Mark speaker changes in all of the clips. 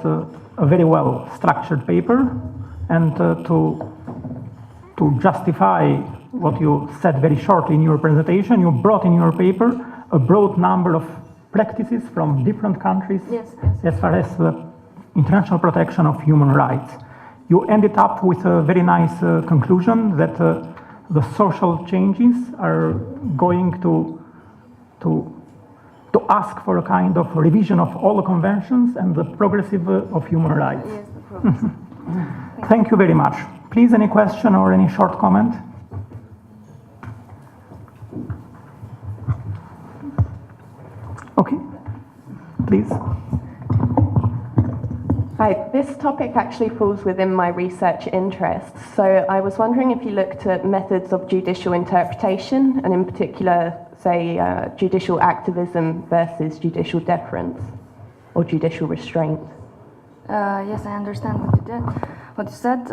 Speaker 1: a very well structured paper, and to justify what you said very shortly in your presentation, you brought in your paper a broad number of practices from different countries as far as the international protection of human rights. You ended up with a very nice conclusion that the social changes are going to ask for a kind of revision of all the conventions and the progressive of human rights.
Speaker 2: Yes, the progressive.
Speaker 1: Thank you very much. Please, any question or any short comment? Okay, please.
Speaker 3: Hi, this topic actually falls within my research interests. So I was wondering if you looked at methods of judicial interpretation, and in particular, say, judicial activism versus judicial deference or judicial restraint.
Speaker 2: Yes, I understand what you did. What you said.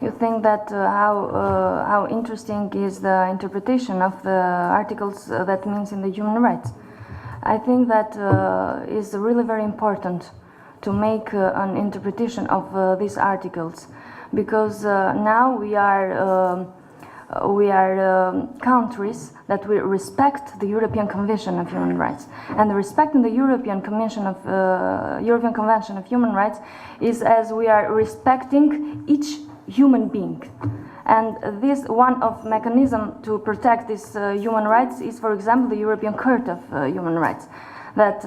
Speaker 2: You think that how interesting is the interpretation of the articles that means in the human rights. I think that is really very important to make an interpretation of these articles, because now we are countries that we respect the European Convention of Human Rights, and the respecting the European Convention of Human Rights is as we are respecting each human being. And this one of mechanism to protect these human rights is, for example, the European Court of Human Rights, that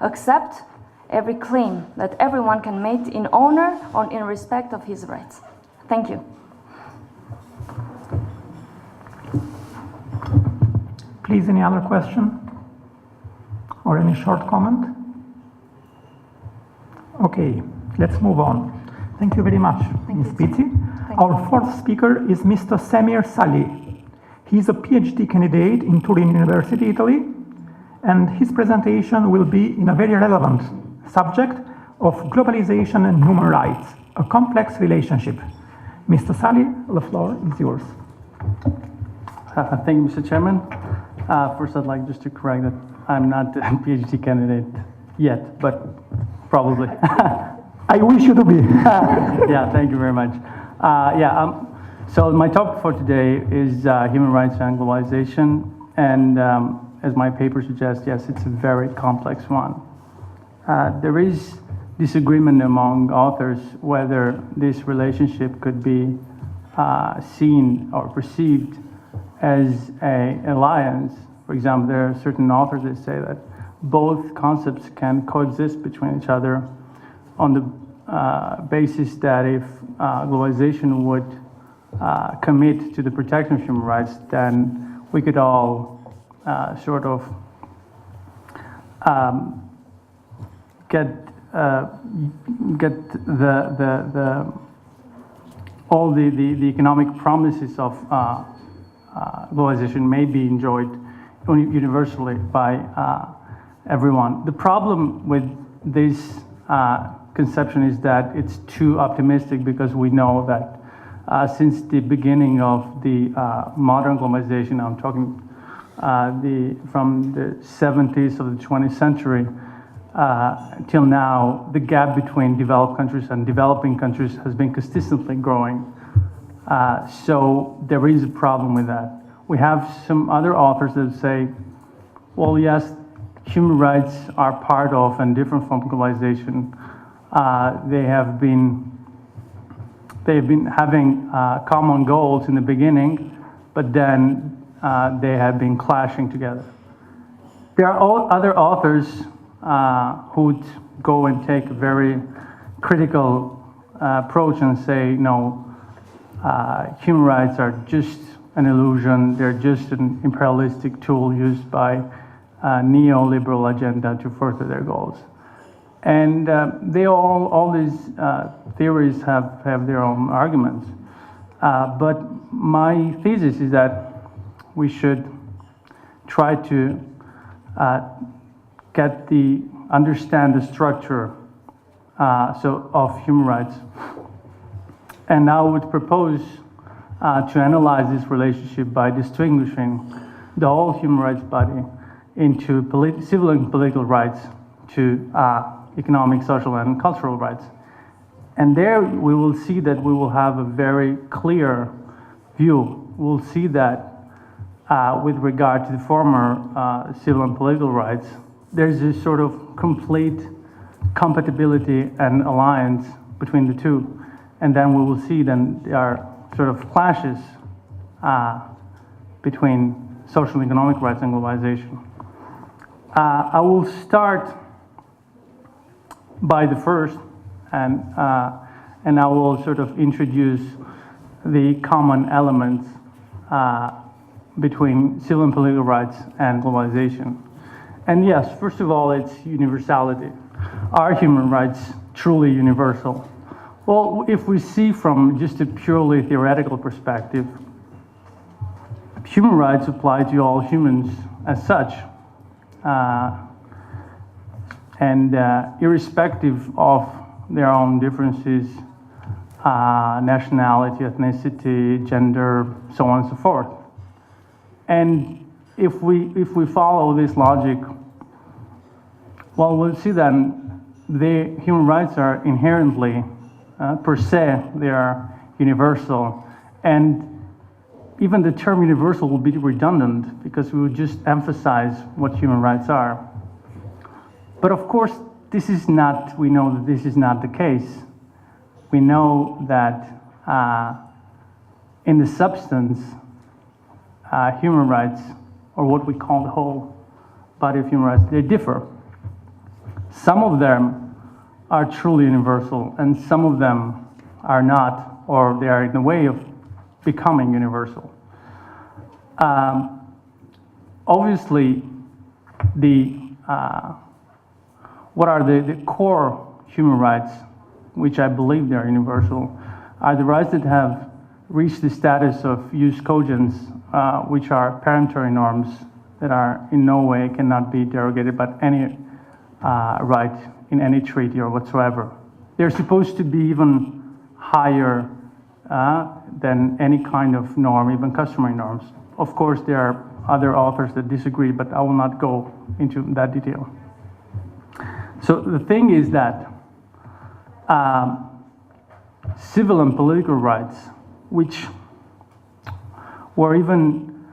Speaker 2: accept every claim that everyone can make in honor or in respect of his rights. Thank you.
Speaker 1: Please, any other question or any short comment? Okay, let's move on. Thank you very much, Ms. Pizzi. Our fourth speaker is Mr. Samir Salih. He is a PhD candidate in Turin University, Italy, and his presentation will be in a very relevant subject of globalization and human rights, a complex relationship. Mr. Salih, the floor is yours.
Speaker 4: Thank you, Mr. Chairman. First, I'd like just to correct that I'm not a PhD candidate yet, but probably.
Speaker 1: I wish you to be.
Speaker 4: Yeah, thank you very much. So my topic for today is human rights and globalization, and as my paper suggests, yes, it's a very complex one. There is disagreement among authors whether this relationship could be seen or perceived as an alliance. For example, there are certain authors that say that both concepts can coexist between each other on the basis that if globalization would commit to the protection of human rights, then we could all sort of get all the economic promises of globalization may be enjoyed universally by everyone. The problem with this conception is that it's too optimistic, because we know that since the beginning of the modern globalization, I'm talking from the 70s of the 20th century till now, the gap between developed countries and developing countries has been consistently growing. So there is a problem with that. We have some other authors that say, well, yes, human rights are part of and different from globalization. They have been having common goals in the beginning, but then they have been clashing together. There are other authors who would go and take a very critical approach and say, no, human rights are just an illusion. They're just an imperialistic tool used by a neoliberal agenda to further their goals. And all these theories have their own arguments. But my thesis is that we should try to understand the structure of human rights. And I would propose to analyze this relationship by distinguishing the whole human rights body into civil and political rights to economic, social, and cultural rights. And there we will see that we will have a very clear view. We'll see that with regard to the former civil and political rights, there's a sort of complete compatibility and alliance between the two. And then we will see then there are sort of clashes between social and economic rights and globalization. I will start by the first, and I will sort of introduce the common elements between civil and political rights and globalization. And yes, first of all, it's universality. Are human rights truly universal? Well, if we see from just a purely theoretical perspective, human rights apply to all humans as such. And irrespective of their own differences, nationality, ethnicity, gender, so on and so forth. And if we follow this logic, well, we'll see that the human rights are inherently, per se, they are universal. And even the term universal will be redundant because we would just emphasize what human rights are. But of course, we know that this is not the case. We know that in the substance, human rights, or what we call the whole body of human rights, they differ. Some of them are truly universal, and some of them are not, or they are in the way of becoming universal. Obviously, what are the core human rights, which I believe they are universal, are the rights that have reached the status of jus cogens, which are peremptory norms that are in no way cannot be derogated by any right in any treaty or whatsoever. They're supposed to be even higher than any kind of norm, even customary norms. Of course, there are other authors that disagree, but I will not go into that detail. So the thing is that civil and political rights, which were even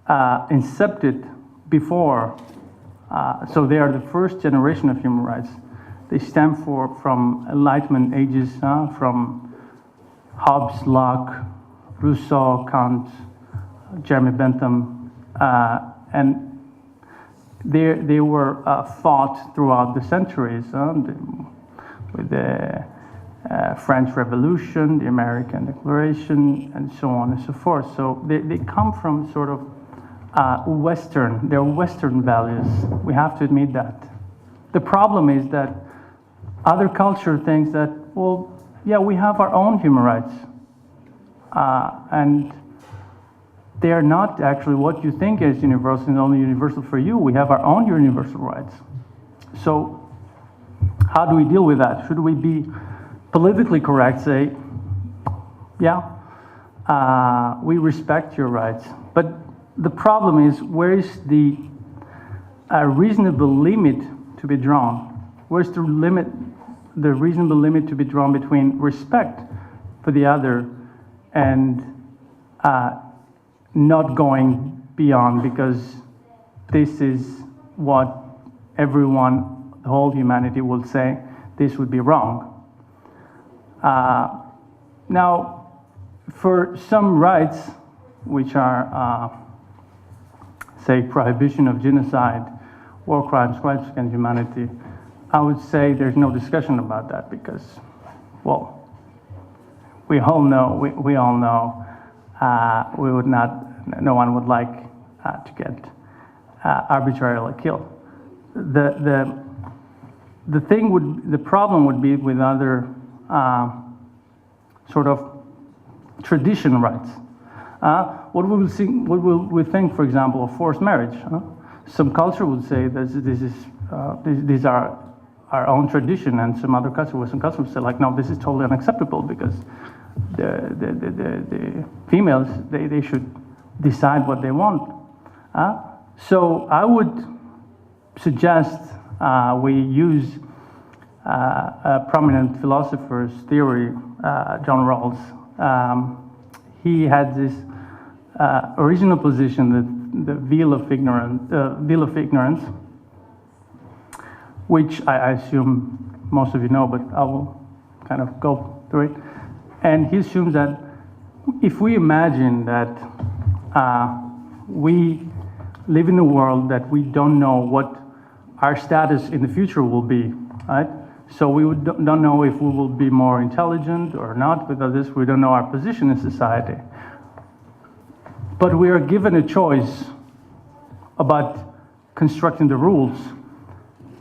Speaker 4: incepted before, so they are the first generation of human rights. They stem from Enlightenment ages, from Hobbes, Locke, Rousseau, Kant, Jeremy Bentham, and they were fought throughout the centuries with the French Revolution, the American Declaration, and so on and so forth. So they come from sort of they're Western values. We have to admit that. The problem is that other culture thinks that, well, yeah, we have our own human rights. And they are not actually what you think is universal and only universal for you. We have our own universal rights. So how do we deal with that? Should we be politically correct, say, yeah, we respect your rights. But the problem is, where is the reasonable limit to be drawn? Where's the reasonable limit to be drawn between respect for the other and not going beyond, because this is what everyone, the whole humanity will say, this would be wrong. Now, for some rights, which are, say, prohibition of genocide, war crimes, crimes against humanity, I would say there's no discussion about that because, well, we all know, no one would like to get arbitrarily killed. The problem would be with other sort of tradition rights. What will we think, for example, of forced marriage? Some culture would say that these are our own tradition, and some other culture, Western culture, would say like, no, this is totally unacceptable because the females, they should decide what they want. So I would suggest we use a prominent philosopher's theory, John Rawls. He had this original position that the veil of ignorance, which I assume most of you know, but I will kind of go through it. And he assumes that if we imagine that we live in a world that we don't know what our status in the future will be, right? So we don't know if we will be more intelligent or not. Without this, we don't know our position in society. But we are given a choice about constructing the rules.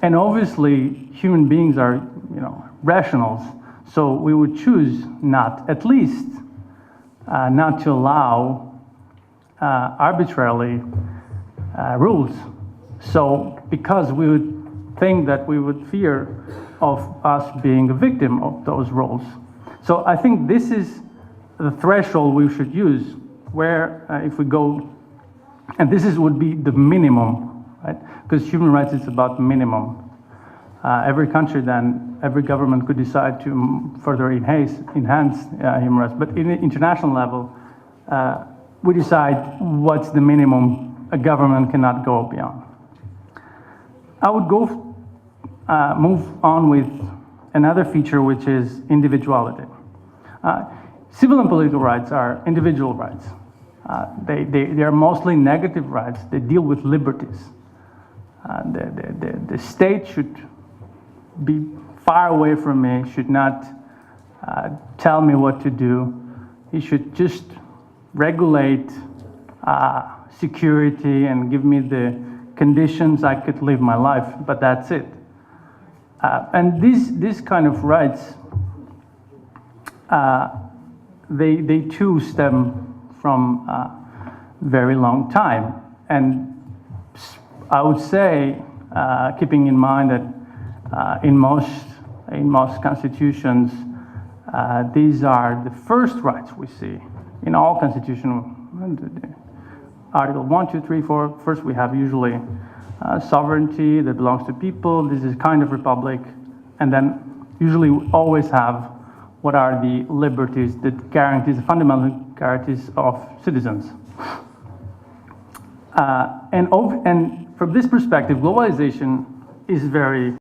Speaker 4: And obviously, human beings are, rationals. So we would choose not, at least, not to allow arbitrarily rules. So because we would think that we would fear of us being a victim of those rules. So I think this is the threshold we should use, where if we go, and this would be the minimum, right? Because human rights is about minimum. Every country then, every government could decide to further enhance human rights. But in the international level, we decide what's the minimum a government cannot go beyond. I would move on with another feature, which is individuality. Civil and political rights are individual rights. They are mostly negative rights. They deal with liberties. The state should be far away from me, should not tell me what to do. He should just regulate security and give me the conditions I could live my life, but that's it. And these kind of rights, they too stem from very long time. And I would say, keeping in mind that in most constitutions, these are the first rights we see in all constitutional. Article 1, 2, 3, 4. First, we have usually sovereignty that belongs to people. This is kind of republic. And then usually we always have what are the liberties that guarantees, the fundamental guarantees of citizens. And from this perspective, globalization is very